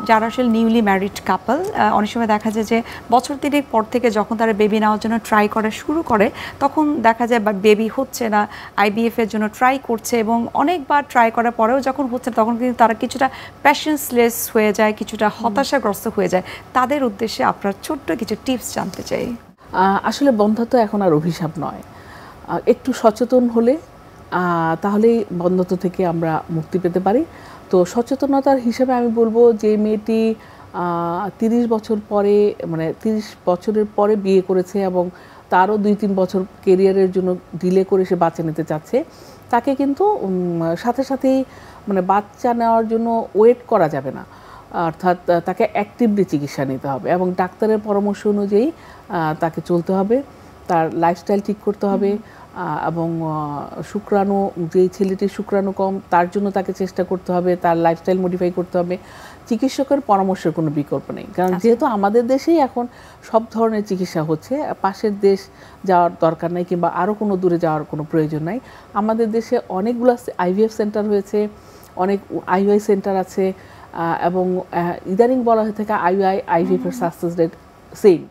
যারা আসলে newly married couple, অনেক সময় দেখা যায় যে বছর 3 পর থেকে যখন তারা বেবি নেওয়ার জন্য ট্রাই করা শুরু করে তখন দেখা যায় বাট বেবি হচ্ছে না, আইভিএফ এর জন্য ট্রাই করছে এবং অনেকবার ট্রাই করার পরেও যখন হচ্ছে তখন কিন্তু তারা কিছুটা প্যাশেন্সলেস হয়ে যায়, কিছুটা হতাশাগ্রস্ত হয়ে যায়। তাদের উদ্দেশ্যে আপনার ছোট্ট কিছু টিপস জানতে চাই। আসলে বন্ধ্যত্ব এখন আর অভিশাপ নয়, একটু সচেতন হলে তাহলেই বন্ধ্যত্ব থেকে আমরা মুক্তি পেতে পারি। তো সচেতনতার হিসেবে আমি বলবো যে মেয়েটি 30 বছর পরে, মানে 30 বছরের পরে বিয়ে করেছে এবং তারও 2-3 বছর কেরিয়ারের জন্য ডিলে করে সে বাচ্চা নিতে চাচ্ছে, তাকে কিন্তু সাথে সাথেই মানে বাচ্চা নেওয়ার জন্য ওয়েট করা যাবে না, অর্থাৎ তাকে অ্যাক্টিভলি চিকিৎসা নিতে হবে এবং ডাক্তারের পরামর্শ অনুযায়ী তাকে চলতে হবে, তার লাইফস্টাইল ঠিক করতে হবে এবং শুক্রাণু, যেই ছেলেটির শুক্রাণু কম তার জন্য তাকে চেষ্টা করতে হবে, তার লাইফস্টাইল মডিফাই করতে হবে। চিকিৎসকের পরামর্শের কোনো বিকল্প নেই, কারণ যেহেতু আমাদের দেশেই এখন সব ধরনের চিকিৎসা হচ্ছে, পাশের দেশ যাওয়ার দরকার নেই কিংবা আরও কোনো দূরে যাওয়ার কোনো প্রয়োজন নাই। আমাদের দেশে অনেকগুলো আইভিএফ সেন্টার হয়েছে, অনেক আইওআই সেন্টার আছে এবং ইদানিং বলা হয়ে থাকে আইভিএফ এর সাকসেস রেট সেম।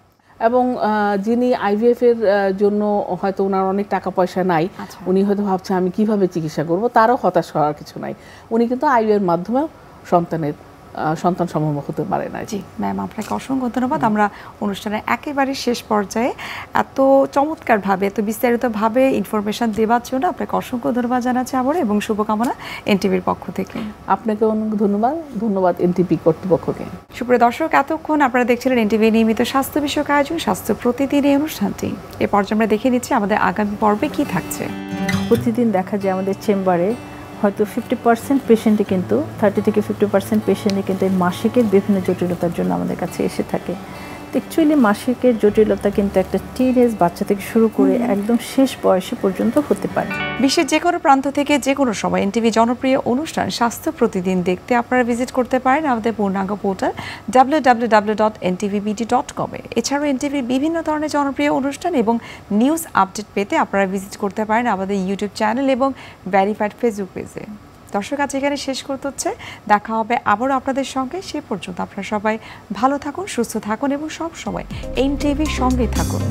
এবং যিনি আইভিএফ এর জন্য হয়তো ওনার অনেক টাকা পয়সা নাই, উনি হয়তো ভাবছে আমি কিভাবে চিকিৎসা করব, তারও হতাশ হওয়ার কিছু নাই। উনি কিন্তু আইভিএফ এর মাধ্যমেও সন্তান সম্ভব হতে পারে না। জি ম্যাম, আপনাকে অসংখ্য ধন্যবাদ। আমরা অনুষ্ঠানের একেবারে শেষ পর্যায়ে এত চমৎকারভাবে, এত বিস্তারিতভাবে ইনফরমেশন দেওয়ার জন্য আপনাকে অসংখ্য ধন্যবাদ জানাচ্ছি আবার, এবং শুভকামনা এনটিভির পক্ষ থেকে। আপনাকে অনেক ধন্যবাদ এনটিভি কর্তৃপক্ষকে। সুপ্রিয় দর্শক, এতক্ষণ আপনারা দেখছিলেন এনটিভি নিয়মিত স্বাস্থ্য বিষয়ক আয়োজন স্বাস্থ্য প্রতিদিন এই অনুষ্ঠানটি। এ পর্যায়ে আমরা দেখে নিচ্ছি আমাদের আগামী পর্বে কি থাকছে। প্রতিদিন দেখা যায় আমাদের চেম্বারে হয়তো 50% পেশেন্টই কিন্তু 30 থেকে 50% পেশেন্টই কিন্তু এই মাসিকের বিভিন্ন জটিলতার জন্য আমাদের কাছে এসে থাকে। অ্যাকচুয়ালি মাসিকের জটিলতা কিন্তু একটা টিনেজ বাচ্চা থেকে শুরু করে একদম শেষ বয়সে পর্যন্ত হতে পারে। বিশ্বের যে কোনো প্রান্ত থেকে যে কোনো সময় এনটিভি জনপ্রিয় অনুষ্ঠান স্বাস্থ্য প্রতিদিন দেখতে আপনারা ভিজিট করতে পারেন আমাদের পূর্ণাঙ্গ পোর্টাল www.ntvbd.com এ। এছাড়াও এনটিভির বিভিন্ন ধরনের জনপ্রিয় অনুষ্ঠান এবং নিউজ আপডেট পেতে আপনারা ভিজিট করতে পারেন আমাদের ইউটিউব চ্যানেল এবং ভেরিফাইড ফেসবুক পেজে। দর্শক, আজ এখানে শেষ করতে হচ্ছে, দেখা হবে আবারও আপনাদের সঙ্গে। সে পর্যন্ত আপনারা সবাই ভালো থাকুন, সুস্থ থাকুন এবং সব সময় এনটিভির সঙ্গেই থাকুন।